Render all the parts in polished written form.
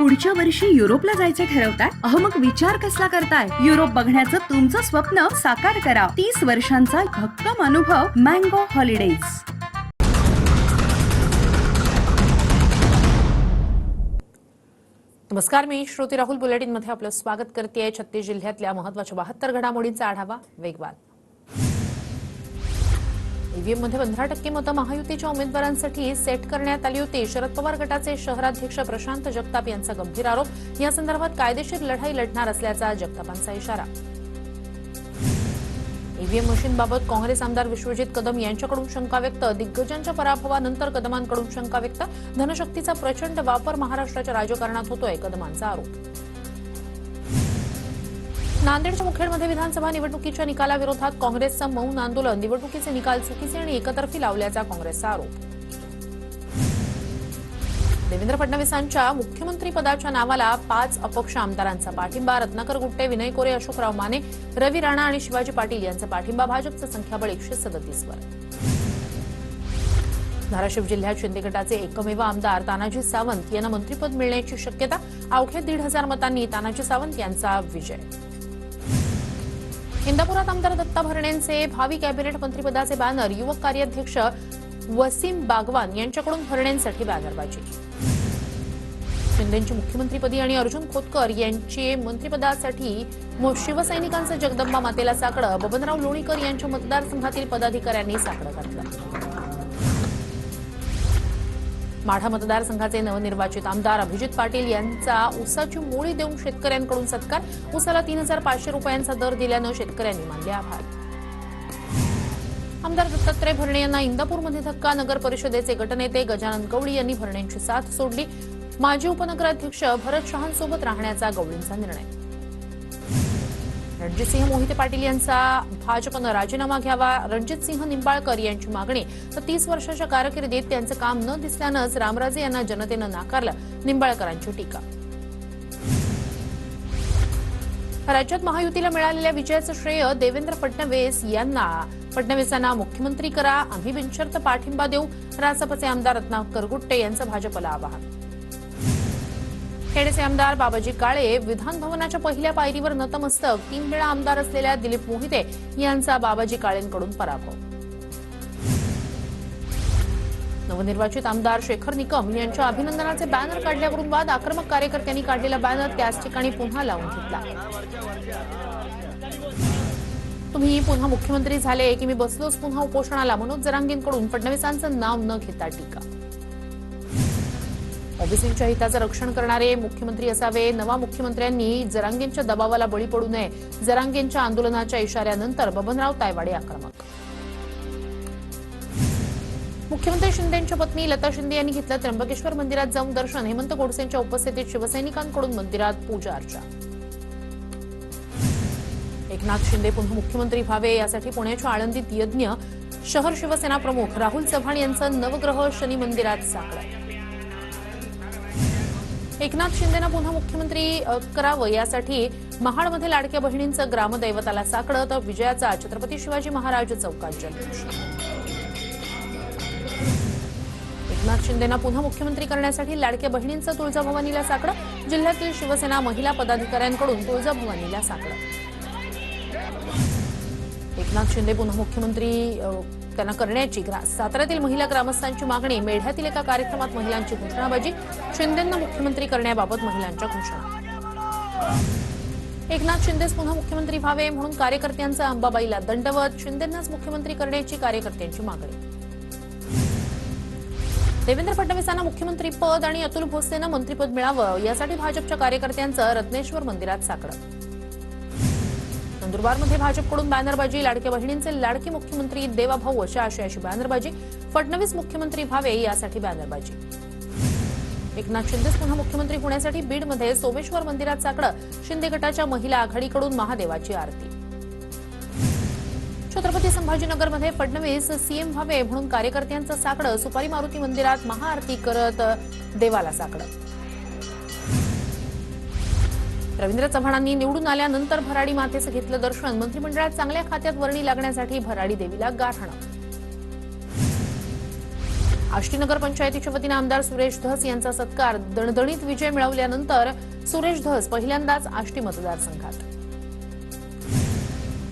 पुढच्या वर्षी युरोपला जायचे ठरवताय? मग विचार कसला करताय? युरोप बघण्याचं तुमचं स्वप्न साकार करा. 30 वर्षांचा भक्कम अनुभव मँगो हॉलिडेज. नमस्कार, मी श्रुती राहुल. बुलेटिन मध्ये आपलं स्वागत करते. छत्तीस जिल्ह्यातल्या महत्त्वाच्या 72 घडामोडींचा आढावा वेगवान. ईव्हीएम मध्ये 15% मतं महायुतीच्या उमेदवारांसाठी सेट करण्यात आली होती. शरद पवार गटाचे शहराध्यक्ष प्रशांत जगताप यांचा गंभीर आरोप. या संदर्भात कायदेशीर लढाई लढणार असल्याचा जगतापांचा इशारा. ईव्हीएम मशीनबाबत काँग्रेस आमदार विश्वजित कदम यांच्याकडून शंका व्यक्त. दिग्गजांच्या पराभवानंतर कदमांकडून शंका व्यक्त. धनशक्तीचा प्रचंड वापर महाराष्ट्राच्या राजकारणात होतोय, कदमांचा आरोप. नांदेडच्या मुखेडमध्ये विधानसभा निवडणुकीच्या निकालाविरोधात काँग्रेसचं मौन आंदोलन. निवडणुकीचे निकाल चुकीचे आणि एकतर्फी लावल्याचा काँग्रेसचा आरोप. देवेंद्र फडणवीसांच्या मुख्यमंत्रीपदाच्या नावाला 5 अपक्ष आमदारांचा पाठिंबा. रत्नाकर गुट्टे, विनय कोरे, अशोकराव माने, रवी राणा आणि शिवाजी पाटील यांचा पाठिंबा. भाजपचं संख्याबळ 137 वर. धाराशिव जिल्ह्यात शिंदे गटाचे एकमेव आमदार तानाजी सावंत यांना मंत्रिपद मिळण्याची शक्यता. अवघ्या 1,500 मतांनी तानाजी सावंत यांचा विजय. इंदापुरात आमदार दत्ता भरणेंचे भावी कॅबिनेट मंत्रिपदाचे बॅनर. युवक कार्याध्यक्ष वसीम बागवान यांच्याकडून भरणेंसाठी बॅनरबाजी. शिंदेंची मुख्यमंत्रीपदी आणि अर्जुन खोतकर यांची मंत्रिपदासाठी शिवसैनिकांचं जगदंबा मातेला साकडं. बबनराव लोणीकर यांच्या मतदारसंघातील पदाधिकाऱ्यांनी साकडं घातलं. माढा मतदारसंघाचे नवनिर्वाचित आमदार अभिजित पाटील यांचा ऊसाची मोळी देऊन शेतकऱ्यांकडून सत्कार. ऊसाला 3,500 रुपयांचा दर दिल्यानं शेतकऱ्यांनी मानले आभार. आमदार दत्तात्रय भरणे यांना इंदापूरमध्ये धक्का. नगर परिषदेचे गटनेते गजानन गवळी यांनी भरणेंची साथ सोडली. माजी उपनगराध्यक्ष भरत शहांसोबत राहण्याचा गवळींचा निर्णय. रणजितसिंह मोहिते पाटील यांचा भाजपनं राजीनामा घ्यावा. रणजितसिंह निंबाळकर यांची मागणी. तर 30 वर्षाच्या कारकिर्दीत त्यांचं काम न दिसल्यानंच रामराजे यांना जनतेनं नाकारलं. निंबाळकरांची टीका. राज्यात महायुतीला मिळालेल्या विजयाचं श्रेय देवेंद्र फडणवीस यांना. फडणवीसांना मुख्यमंत्री करा, आम्ही बिनशर्त पाठिंबा देऊ. रासपचे आमदार रत्नाकर गुट्टे यांचं भाजपला आवाहन. खेडचे आमदार बाबाजी काळे विधान भवनाच्या पहिल्या पायरीवर नतमस्तक. 3 वेळा आमदार असलेल्या दिलीप मोहिते यांचा बाबाजी काळेंकडून पराभव. नवनिर्वाचित आमदार शेखर निकम यांच्या अभिनंदनाचे बॅनर काढल्यावरून वाद. आक्रमक कार्यकर्त्यांनी काढलेला बॅनर त्याच ठिकाणी पुन्हा लावून घेतला. तुम्ही पुन्हा मुख्यमंत्री झाले की मी बसलोच पुन्हा उपोषणाला. मनोज जरांगेंकडून फडणवीसांचं नाव न घेता टीका. ओबीसींच्या हिताचं रक्षण करणारे मुख्यमंत्री असावे. नवा मुख्यमंत्र्यांनी जरांगेंच्या दबावाला बळी पडू नये. जरांगेंच्या आंदोलनाच्या इशाऱ्यानंतर बबनराव तायवाडे आक्रमक. मुख्यमंत्री शिंदेंच्या पत्नी लता शिंदे यांनी घेतलं त्र्यंबकेश्वर मंदिरात जाऊन दर्शन. हेमंत गोडसेंच्या उपस्थितीत शिवसैनिकांकडून मंदिरात पूजा अर्चा. एकनाथ शिंदे पुन्हा मुख्यमंत्री व्हावे यासाठी पुण्याच्या आळंदीत यज्ञ. शहर शिवसेना प्रमुख राहुल चव्हाण यांचं नवग्रह शनी मंदिरात साकडं. एकनाथ शिंदेंना पुन्हा मुख्यमंत्री करावं यासाठी महाडमध्ये लाडक्या बहिणींचं ग्रामदैवताला साकडं. तर विजयाचा छत्रपती शिवाजी महाराज चौकात जल्लोष. एकनाथ शिंदेंना पुन्हा मुख्यमंत्री करण्यासाठी लाडक्या बहिणींचं तुळजाभवानीला साकडं. जिल्ह्यातील शिवसेना महिला पदाधिकाऱ्यांकडून तुळजाभवानीला साकडं. एकनाथ शिंदे पुन्हा मुख्यमंत्री त्यांना करण्याची साताऱ्यातील महिला ग्रामस्थांची मागणी. मेढ्यातील एका कार्यक्रमात महिलांची घोषणाबाजी. शिंदेंना मुख्यमंत्री करण्याबाबत महिलांच्या घोषणा. एकनाथ शिंदेच पुन्हा मुख्यमंत्री व्हावे म्हणून कार्यकर्त्यांचा अंबाबाईला दंडवत. शिंदेंनाच मुख्यमंत्री करण्याची कार्यकर्त्यांची मागणी. देवेंद्र फडणवीसांना मुख्यमंत्रीपद आणि अतुल भोसलेंना मंत्रिपद मिळावं यासाठी भाजपच्या कार्यकर्त्यांचं रत्नेश्वर मंदिरात साकडं. नंदुरबारमध्ये भाजपकडून बॅनरबाजी. लाडक्या बहिणींचे लाडके मुख्यमंत्री देवाभाऊ अशा आशयाची बॅनरबाजी. फडणवीस मुख्यमंत्री व्हावे यासाठी बॅनरबाजी. एकनाथ शिंदेच पुन्हा मुख्यमंत्री होण्यासाठी बीडमध्ये सोमेश्वर मंदिरात साकडं. शिंदे गटाच्या महिला आघाडीकडून महादेवाची आरती. छत्रपती संभाजीनगरमध्ये फडणवीस सीएम व्हावे म्हणून कार्यकर्त्यांचं साकडं. सुपारी मारुती मंदिरात महाआरती करत देवाला साकडं. रवींद्र चव्हाणांनी निवडून आल्यानंतर भराडी मातेचं घेतलं दर्शन. मंत्रिमंडळात चांगल्या खात्यात वर्णी लागण्यासाठी भराडी देवीला गारहाणं. आष्टी नगर पंचायतीच्या वतीने आमदार सुरेश धस यांचा सत्कार. दणदणीत विजय मिळवल्यानंतर सुरेश धस पहिल्यांदाच आष्टी मतदारसंघात.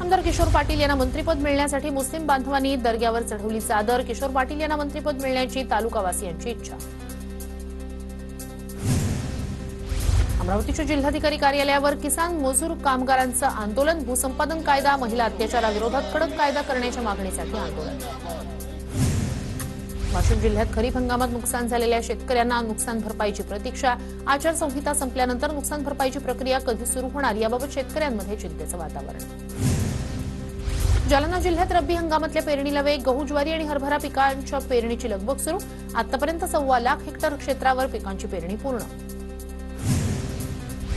आमदार किशोर पाटील यांना मंत्रिपद मिळण्यासाठी मुस्लिम बांधवांनी दर्ग्यावर चढवली चादर. किशोर पाटील यांना मंत्रिपद मिळण्याची तालुकावासियांची इच्छा. अमरावतीच्या जिल्हाधिकारी कार्यालयावर किसान मजूर कामगारांचं आंदोलन. भूसंपादन कायदा, महिला अत्याचाराविरोधात कडक कायदा करण्याच्या मागणीसाठी आंदोलन. वाशिम जिल्ह्यात खरीप हंगामात नुकसान झालेल्या शेतकऱ्यांना नुकसान भरपाईची प्रतीक्षा. आचारसंहिता संपल्यानंतर नुकसान भरपाईची प्रक्रिया कधी सुरू होणार याबाबत शेतकऱ्यांमध्ये चिंतेचं वातावरण. जालना जिल्ह्यात रब्बी हंगामातल्या पेरणीला वेग. गहू, ज्वारी आणि हरभरा पिकांच्या पेरणीची लगबग सुरू. आतापर्यंत 1.25 लाख हेक्टर क्षेत्रावर पिकांची पेरणी पूर्ण.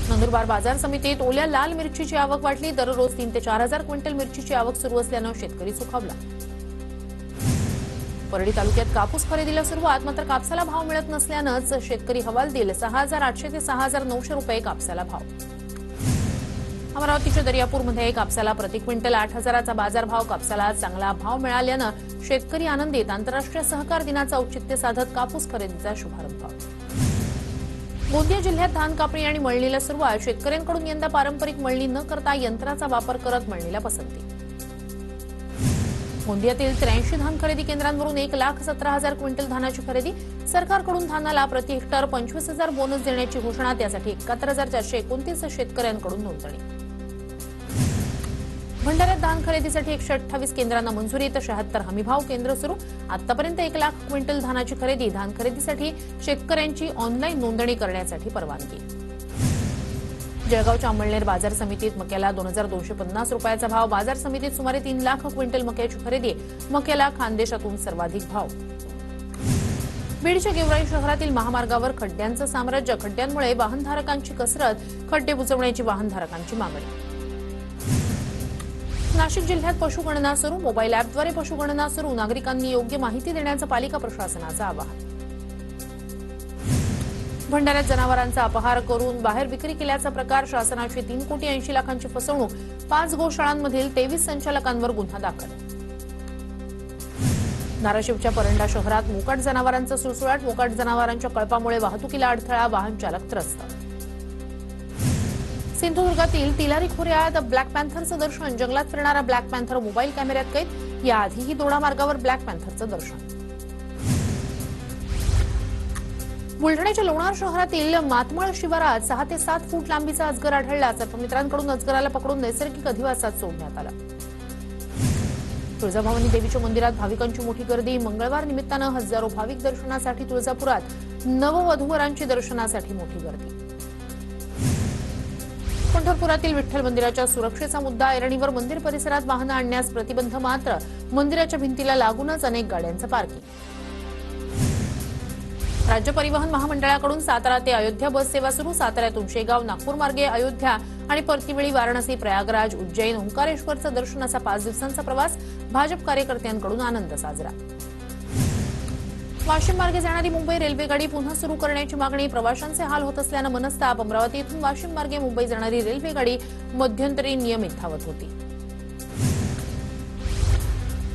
नंदुरबार बाजार समितीत ओल्या लाल मिरचीची आवक वाढली. दररोज 3 ते 4 हजार क्विंटल मिरचीची आवक सुरू असल्यानं शेतकरी सुखावला. परळी तालुक्यात कापूस खरेदीला सुरुवात. मात्र कापसाला भाव मिळत नसल्यानंच शेतकरी हवालदिल. 6,800 ते 6,900 रुपये कापसाला भाव. अमरावतीच्या दर्यापूरमध्ये कापसाला प्रति क्विंटल 8,000चा बाजारभाव. कापसाला चांगला भाव मिळाल्यानं शेतकरी आनंदित. आंतरराष्ट्रीय सहकार दिनाचं औचित्य साधत कापूस खरेदीचा शुभारंभ. गोंदिया जिल्ह्यात धान कापणी आणि मळणीला सुरुवात. शेतकऱ्यांकडून यंदा पारंपरिक मळणी न करता यंत्राचा वापर करत मळणीला पसंती. गोंदियातील 83 धान खरेदी केंद्रांवरून 1,17,000 क्विंटल धानाची खरेदी. सरकारकडून धानाला प्रति हेक्टर 25,000 बोनस देण्याची घोषणा. त्यासाठी 71,429 शेतकऱ्यांकडून नोंदणी. भंडाऱ्यात धान खरेदीसाठी 128 केंद्रांना मंजुरी. तर 76 हमीभाव केंद्र सुरू. आतापर्यंत 1 लाख क्विंटल धानाची खरेदी. धान खरेदीसाठी शेतकऱ्यांची ऑनलाईन नोंदणी करण्यासाठी परवानगी. जळगावच्या अंमळनेर बाजार समितीत मक्याला 2,250 रुपयाचा भाव. बाजार समितीत सुमारे 3 लाख क्विंटल मक्याची खरेदी. मक्याला खानदेशातून सर्वाधिक भाव. बीडच्या गेवराई शहरातील महामार्गावर खड्ड्यांचं साम्राज्य. खड्ड्यांमुळे वाहनधारकांची कसरत. खड्डे बुजवण्याची वाहनधारकांची मागणी. नाशिक जिल्ह्यात पशुगणना सुरू. मोबाईल अॅपद्वारे पशुगणना सुरू. नागरिकांनी योग्य माहिती देण्याचं पालिका प्रशासनाचं आवाहन. भंडाऱ्यात जनावरांचा अपहार करून बाहेर विक्री केल्याचा प्रकार. शासनाची 3 कोटी 80 लाखांची फसवणूक. 5 गोशाळांमधील 23 संचालकांवर गुन्हा दाखल. धाराशिवच्या परंडा शहरात मोकाट जनावरांचा सुळसुळाट. मोकाट जनावरांच्या कळपामुळे वाहतुकीला अडथळा. वाहन चालक त्रस्त. सिंधुदुर्गातील तिलारी खोऱ्यात ब्लॅक पॅन्थरचं दर्शन. जंगलात फिरणारा ब्लॅक पॅन्थर मोबाईल कॅमेऱ्यात कैद. याआधीही दोडा मार्गावर ब्लॅक पॅन्थरचं दर्शन. बुलढाण्याच्या लोणार शहरातील मातमळ शिवारात 6 ते 7 फूट लांबीचा अजगर आढळला. सर्पमित्रांकडून अजगराला पकडून नैसर्गिक अधिवासात सोडण्यात आला. तुळजाभवानी देवीच्या मंदिरात भाविकांची मोठी गर्दी. मंगळवार निमित्तानं हजारो भाविक दर्शनासाठी तुळजापुरात. नववधूवरांची दर्शनासाठी मोठी गर्दी. पंढरपुरातील विठ्ठल मंदिराच्या सुरक्षेचा मुद्दा. ऐरणीवर मंदिर परिसरात वाहनं आणण्यास प्रतिबंध. मात्र मंदिराच्या भिंतीला लागूनच अनेक गाड्यांचं पार्किंग. राज्य परिवहन महामंडळाकडून सातारा ते अयोध्या बस सेवा सुरू. साताऱ्यातून शेगाव, नागपूर मार्गे अयोध्या आणि परतीवेळी वाराणसी, प्रयागराज, उज्जैन, ओंकारेश्वरचं दर्शन असा 5 दिवसांचा प्रवास. भाजप कार्यकर्त्यांकडून आनंद साजरा. वाशिम मार्गे जाणारी मुंबई रेल्वे गाडी पुन्हा सुरू करण्याची मागणी. प्रवाशांचे हाल होत असल्यानं मनस्ताप. अमरावती इथून वाशिम मार्गे मुंबई जाणारी रेल्वे गाडी मध्यंतरी नियमित धावत होती.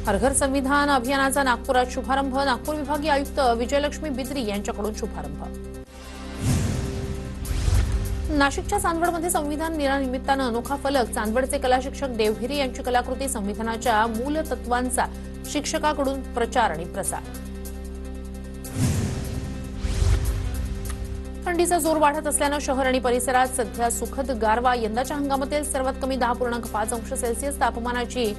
हर घर संविधान अभियानाचा नागपुरात शुभारंभ. नागपूर विभागीय आयुक्त विजयलक्ष्मी बिद्री यांच्याकडून शुभारंभ. नाशिकच्या चांदवडमध्ये संविधान दिनानिमित्तानं अनोखा फलक. चांदवडचे कला शिक्षक देवहिरे यांची कलाकृती. संविधानाच्या मूल तत्वांचा शिक्षकाकडून प्रचार आणि प्रसार. थंडीचा जोर वाढत असल्यानं शहर आणि परिसरात सध्या सुखद गारवा. यंदाच्या हंगामातील सर्वात कमी 10.5 अंश सेल्सिअस तापमानाची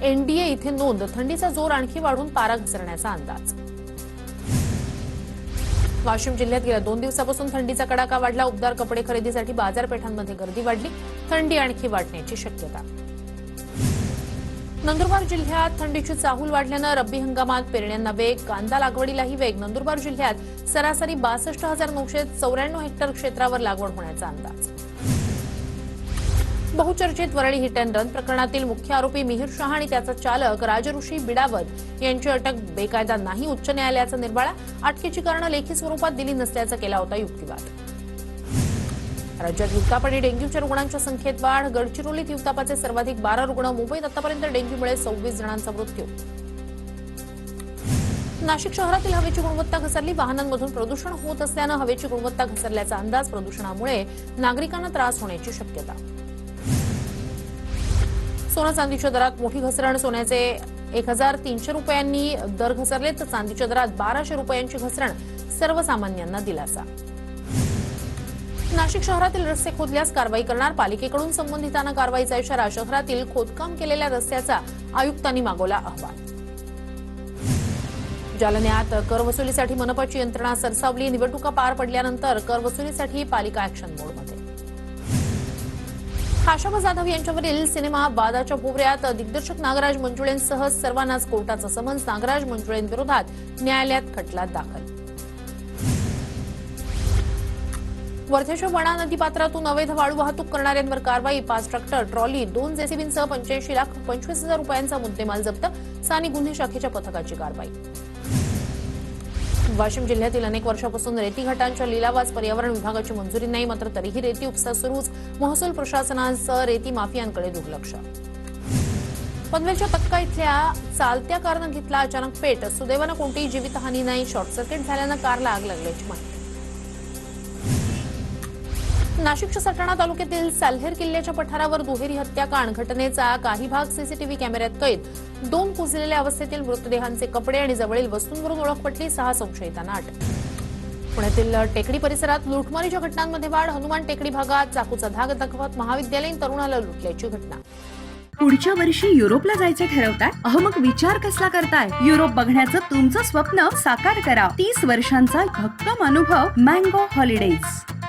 एनडीए इथे नोंद. थंडीचा जोर आणखी वाढून पारा घसरण्याचा अंदाज. वाशिम जिल्ह्यात गेल्या 2 दिवसापासून थंडीचा कडाका वाढला. उबदार कपडे खरेदीसाठी बाजारपेठांमध्ये गर्दी वाढली. थंडी आणखी वाढण्याची शक्यता. नंदुरबार जिल्ह्यात थंडीची चाहूल वाढल्यानं रब्बी हंगामात पेरण्यांना वेग. कांदा लागवडीलाही वेग. नंदुरबार जिल्ह्यात सरासरी 62,994 हेक्टर क्षेत्रावर लागवड होण्याचा अंदाज. बहुचर्चित वरळी हिट अँड रन प्रकरणातील मुख्य आरोपी मिहिर शहा आणि त्याचा चालक राजऋषी बिडावत यांची अटक बेकायदा नाही. उच्च न्यायालयाचा निर्वाळा. अटकेची कारणं लेखी स्वरूपात दिली नसल्याचा केला होता युक्तिवाद. राज्यात हिवताप आणि डेंग्यूच्या रुग्णांच्या संख्येत वाढ. गडचिरोलीत हिवतापाचे सर्वाधिक 12 रुग्ण. मुंबईत आतापर्यंत डेंग्यूमुळे 26 जणांचा मृत्यू. नाशिक शहरातील हवेची गुणवत्ता घसरली. वाहनांमधून प्रदूषण होत असल्यानं हवेची गुणवत्ता घसरल्याचा अंदाज. प्रदूषणामुळे नागरिकांना त्रास होण्याची शक्यता. सोनं चांदीच्या दरात मोठी घसरण. सोन्याचे 1,300 रुपयांनी दर घसरले तर चांदीच्या दरात 1,200 रुपयांची घसरण. सर्वसामान्यांना दिलासा. नाशिक शहरातील रस्ते खोदल्यास कारवाई करणार. पालिकेकडून संबंधितांना कारवाईचा इशारा. शहरातील खोदकाम केलेल्या रस्त्याचा आयुक्तांनी मागवला अहवाल. जालन्यात कर वसुलीसाठी मनपाची यंत्रणा सरसावली. निवडणुका पार पडल्यानंतर कर वसुलीसाठी पालिका ऍक्शन मोडमध्ये. खाशाबा जाधव यांच्यावरील सिनेमा वादाच्या भोवऱ्यात दिग्दर्शक नागराज मंजुळेंसह सर्वांनाच कोर्टाचा समन्स. नागराज मंजुळेंविरोधात न्यायालयात खटला दाखल. वर्धेच्या वणा नदीपात्रातून अवैध वाळू वाहतूक करणाऱ्यांवर कारवाई. 5 ट्रॅक्टर, ट्रॉली, 2 जेसीबींसह 85,25,000 रुपयांचा मुद्देमाल जप्त. स्थानिक गुन्हे शाखेच्या पथकाची कारवाई. वाशिम जिल्ह्यातील अनेक वर्षापासून रेती घाटांच्या लिलावास पर्यावरण विभागाची मंजुरी नाही. मात्र तरीही रेती उपसा सुरूच. महसूल प्रशासनाचं रेती माफियांकडे दुर्लक्ष. पनवेलच्या तक्का इथल्या चालत्या कारनं घेतला अचानक पेट. सुदैवानं कोणतीही जीवितहानी नाही. शॉर्ट सर्किट झाल्यानं कारला आग लागल्याची माहिती. नाशिकच्या सटाणा तालुक्यातील साल्हेर किल्ल्याच्या पठारावर दुहेरी हत्याकांड. घटनेचा काही भाग सीसीटीव्ही कॅमेऱ्यात कैद. 2 कुजलेल्या अवस्थेतील मृतदेहांचे कपडे आणि जवळील वस्तूंवरून ओळख पटली. 6 संशयितांना अटक. पुण्यातील टेकडी परिसरात लुटमारीच्या घटनांमध्ये वाढ. हनुमान टेकडी भागात चाकूचा धाक दाखवत महाविद्यालयीन तरुणाला लुटल्याची घटना. पुढच्या वर्षी युरोपला जायचे ठरवताय? मग विचार कसला करताय? युरोप बघण्याचं तुमचं स्वप्न साकार करा. 30 वर्षांचा भक्कम अनुभव मँगो हॉलिडेज.